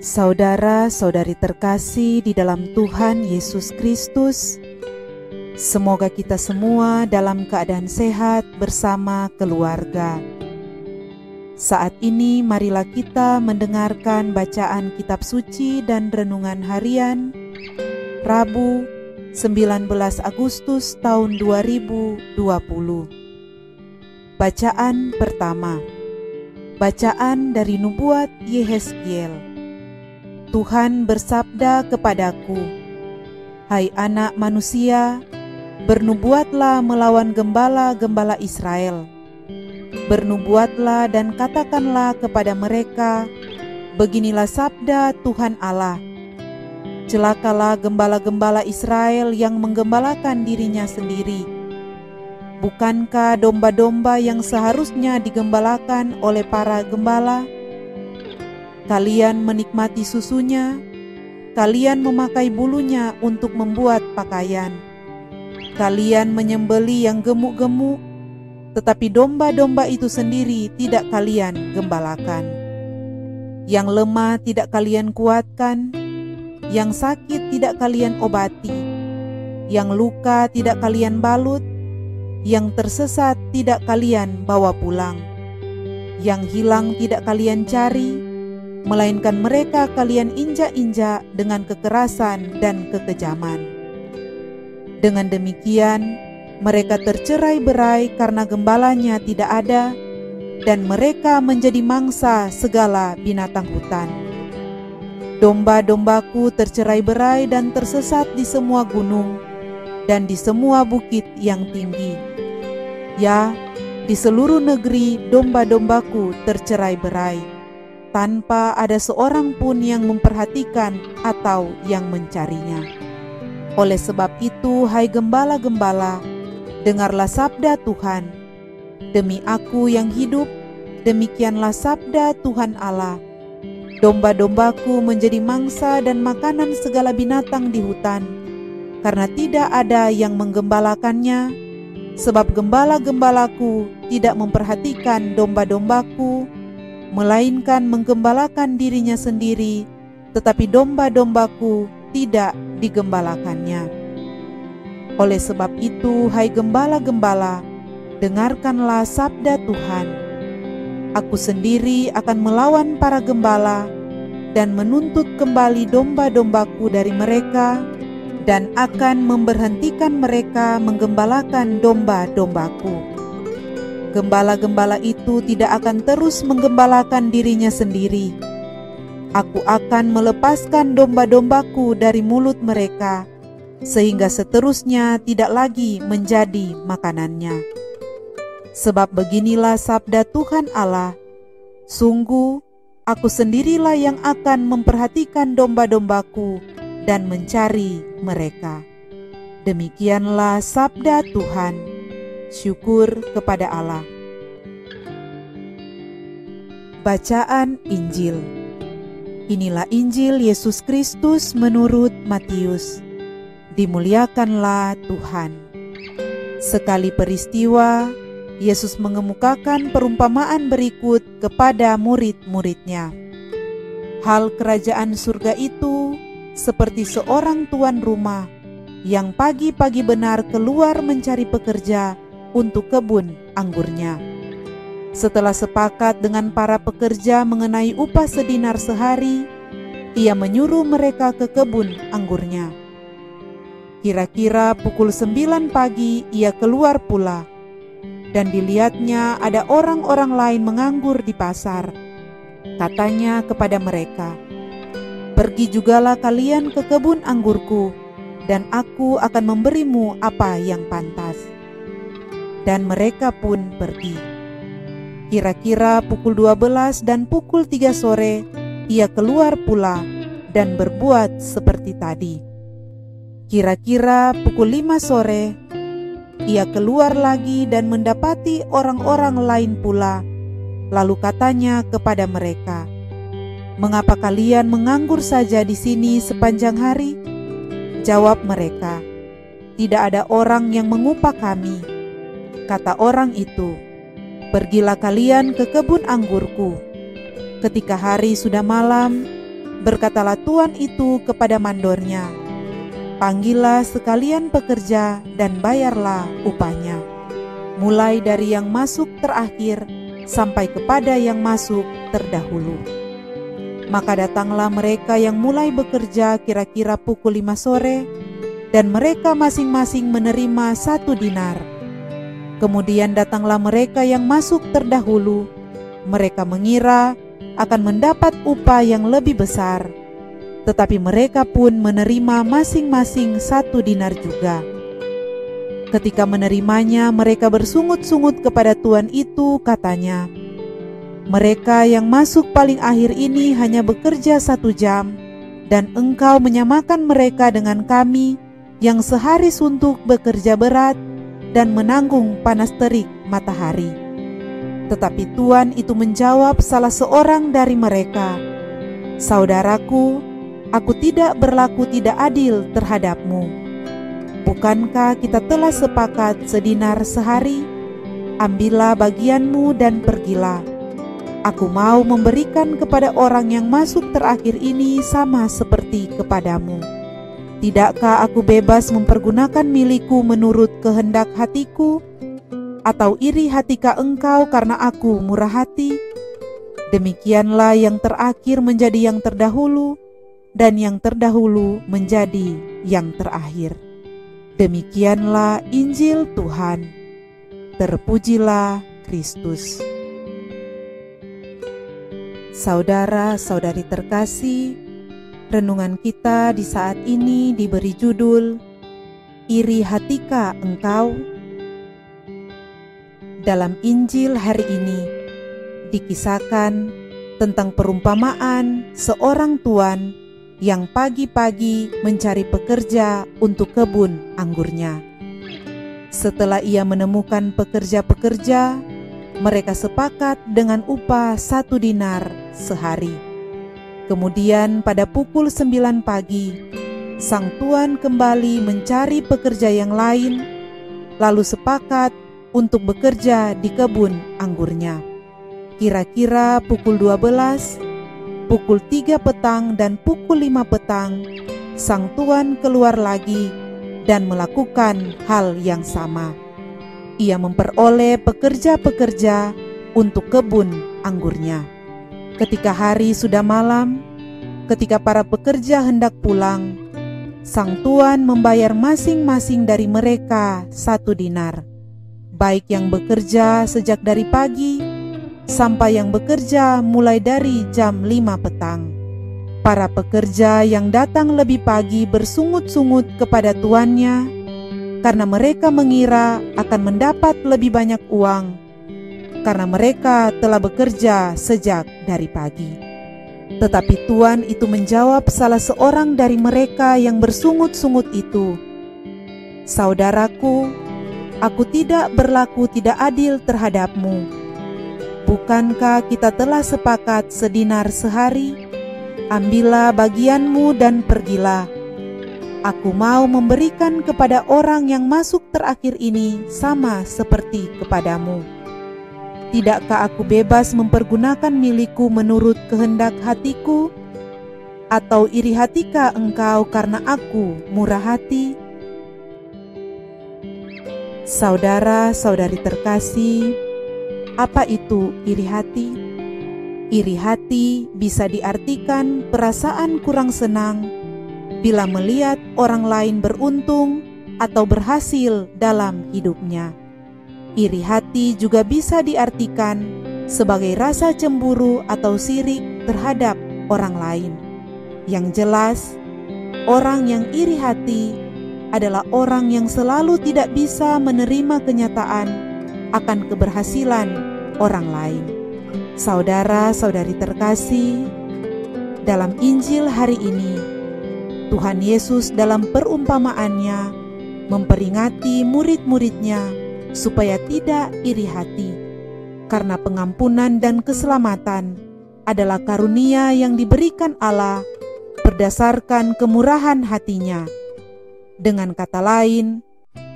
Saudara-saudari terkasih di dalam Tuhan Yesus Kristus, semoga kita semua dalam keadaan sehat bersama keluarga. Saat ini marilah kita mendengarkan bacaan kitab suci dan renungan harian Rabu 19 Agustus tahun 2020. Bacaan pertama. Bacaan dari nubuat Yehezkiel. Tuhan bersabda kepadaku, "Hai anak manusia, bernubuatlah melawan gembala-gembala Israel. Bernubuatlah dan katakanlah kepada mereka, beginilah sabda Tuhan Allah. Celakalah gembala-gembala Israel yang menggembalakan dirinya sendiri. Bukankah domba-domba yang seharusnya digembalakan oleh para gembala? Kalian menikmati susunya, kalian memakai bulunya untuk membuat pakaian. Kalian menyembeli yang gemuk-gemuk, tetapi domba-domba itu sendiri tidak kalian gembalakan. Yang lemah tidak kalian kuatkan, yang sakit tidak kalian obati, yang luka tidak kalian balut, yang tersesat tidak kalian bawa pulang, yang hilang tidak kalian cari, melainkan mereka kalian injak-injak dengan kekerasan dan kekejaman. Dengan demikian, mereka tercerai-berai karena gembalanya tidak ada, dan mereka menjadi mangsa segala binatang hutan. Domba-dombaku tercerai-berai dan tersesat di semua gunung dan di semua bukit yang tinggi. Ya, di seluruh negeri domba-dombaku tercerai-berai, tanpa ada seorang pun yang memperhatikan atau yang mencarinya. Oleh sebab itu, hai gembala-gembala, dengarlah sabda Tuhan. Demi aku yang hidup, demikianlah sabda Tuhan Allah. Domba-dombaku menjadi mangsa dan makanan segala binatang di hutan, karena tidak ada yang menggembalakannya, sebab gembala-gembalaku tidak memperhatikan domba-dombaku, melainkan menggembalakan dirinya sendiri, tetapi domba-dombaku tidak digembalakannya. Oleh sebab itu, hai gembala-gembala, dengarkanlah sabda Tuhan. Aku sendiri akan melawan para gembala dan menuntut kembali domba-dombaku dari mereka, dan akan memberhentikan mereka menggembalakan domba-dombaku. Gembala-gembala itu tidak akan terus menggembalakan dirinya sendiri. Aku akan melepaskan domba-dombaku dari mulut mereka, sehingga seterusnya tidak lagi menjadi makanannya. Sebab beginilah sabda Tuhan Allah, sungguh aku sendirilah yang akan memperhatikan domba-dombaku dan mencari mereka." Demikianlah sabda Tuhan. Syukur kepada Allah. Bacaan Injil. Inilah Injil Yesus Kristus menurut Matius. Dimuliakanlah Tuhan. Sekali peristiwa, Yesus mengemukakan perumpamaan berikut kepada murid-muridnya. Hal kerajaan surga itu seperti seorang tuan rumah yang pagi-pagi benar keluar mencari pekerja untuk kebun anggurnya. Setelah sepakat dengan para pekerja mengenai upah sedinar sehari, ia menyuruh mereka ke kebun anggurnya. Kira-kira pukul 9 pagi ia keluar pula, dan dilihatnya ada orang-orang lain menganggur di pasar. Katanya kepada mereka, "Pergi jugalah kalian ke kebun anggurku, dan aku akan memberimu apa yang pantas." Dan mereka pun pergi. Kira-kira pukul 12 dan pukul 3 sore, ia keluar pula dan berbuat seperti tadi. Kira-kira pukul 5 sore, ia keluar lagi dan mendapati orang-orang lain pula. Lalu katanya kepada mereka, "Mengapa kalian menganggur saja di sini sepanjang hari?" Jawab mereka, "Tidak ada orang yang mengupah kami." Kata orang itu, "Pergilah kalian ke kebun anggurku." Ketika hari sudah malam, Berkatalah tuan itu kepada mandornya, "Panggillah sekalian pekerja dan bayarlah upahnya, mulai dari yang masuk terakhir sampai kepada yang masuk terdahulu." Maka datanglah mereka yang mulai bekerja kira-kira pukul 5 sore, dan mereka masing-masing menerima 1 dinar. Kemudian datanglah mereka yang masuk terdahulu. Mereka mengira akan mendapat upah yang lebih besar, tetapi mereka pun menerima masing-masing 1 dinar juga. Ketika menerimanya, mereka bersungut-sungut kepada tuan itu, katanya, "Mereka yang masuk paling akhir ini hanya bekerja 1 jam, dan engkau menyamakan mereka dengan kami yang sehari suntuk bekerja berat dan menanggung panas terik matahari." Tetapi tuan itu menjawab salah seorang dari mereka, "Saudaraku, aku tidak berlaku tidak adil terhadapmu. Bukankah kita telah sepakat sedinar sehari? Ambillah bagianmu dan pergilah. Aku mau memberikan kepada orang yang masuk terakhir ini sama seperti kepadamu. Tidakkah aku bebas mempergunakan milikku menurut kehendak hatiku? Atau iri hatikah engkau karena aku murah hati?" Demikianlah yang terakhir menjadi yang terdahulu, dan yang terdahulu menjadi yang terakhir. Demikianlah Injil Tuhan. Terpujilah Kristus. Saudara-saudari terkasih, renungan kita di saat ini diberi judul, "Iri hatikah engkau?" Dalam Injil hari ini dikisahkan tentang perumpamaan seorang tuan yang pagi-pagi mencari pekerja untuk kebun anggurnya. Setelah ia menemukan pekerja-pekerja, mereka sepakat dengan upah 1 dinar sehari. Kemudian pada pukul 9 pagi, sang tuan kembali mencari pekerja yang lain, lalu sepakat untuk bekerja di kebun anggurnya. Kira-kira pukul 12, pukul 3 petang dan pukul 5 petang, sang tuan keluar lagi dan melakukan hal yang sama. Ia memperoleh pekerja-pekerja untuk kebun anggurnya. Ketika hari sudah malam, ketika para pekerja hendak pulang, sang tuan membayar masing-masing dari mereka 1 dinar. Baik yang bekerja sejak dari pagi, sampai yang bekerja mulai dari jam 5 petang. Para pekerja yang datang lebih pagi bersungut-sungut kepada tuannya, karena mereka mengira akan mendapat lebih banyak uang, karena mereka telah bekerja sejak dari pagi. Tetapi tuan itu menjawab salah seorang dari mereka yang bersungut-sungut itu, "Saudaraku, aku tidak berlaku tidak adil terhadapmu. Bukankah kita telah sepakat sedinar sehari? Ambillah bagianmu dan pergilah. Aku mau memberikan kepada orang yang masuk terakhir ini sama seperti kepadamu. Tidakkah aku bebas mempergunakan milikku menurut kehendak hatiku? Atau iri hatikah engkau karena aku murah hati?" Saudara-saudari terkasih, apa itu iri hati? Iri hati bisa diartikan perasaan kurang senang bila melihat orang lain beruntung atau berhasil dalam hidupnya. Iri hati juga bisa diartikan sebagai rasa cemburu atau sirik terhadap orang lain. Yang jelas, orang yang iri hati adalah orang yang selalu tidak bisa menerima kenyataan akan keberhasilan orang lain. Saudara-saudari terkasih, dalam Injil hari ini, Tuhan Yesus dalam perumpamaannya memperingati murid-muridnya supaya tidak iri hati, karena pengampunan dan keselamatan adalah karunia yang diberikan Allah berdasarkan kemurahan hatinya. Dengan kata lain,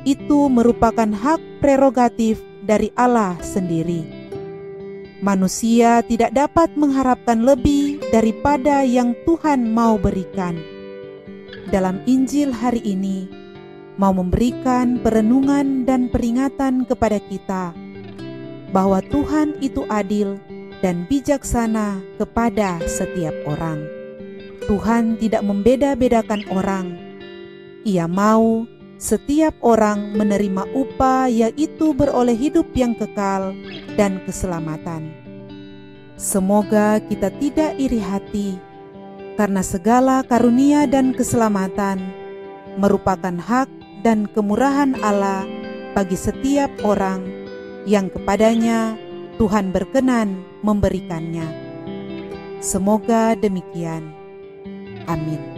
itu merupakan hak prerogatif dari Allah sendiri. Manusia tidak dapat mengharapkan lebih daripada yang Tuhan mau berikan. Dalam Injil hari ini, mau memberikan perenungan dan peringatan kepada kita bahwa Tuhan itu adil dan bijaksana kepada setiap orang. Tuhan tidak membeda-bedakan orang. Ia mau setiap orang menerima upah, yaitu beroleh hidup yang kekal dan keselamatan. Semoga kita tidak iri hati, karena segala karunia dan keselamatan merupakan hak dan kemurahan Allah bagi setiap orang yang kepadanya Tuhan berkenan memberikannya. Semoga demikian. Amin.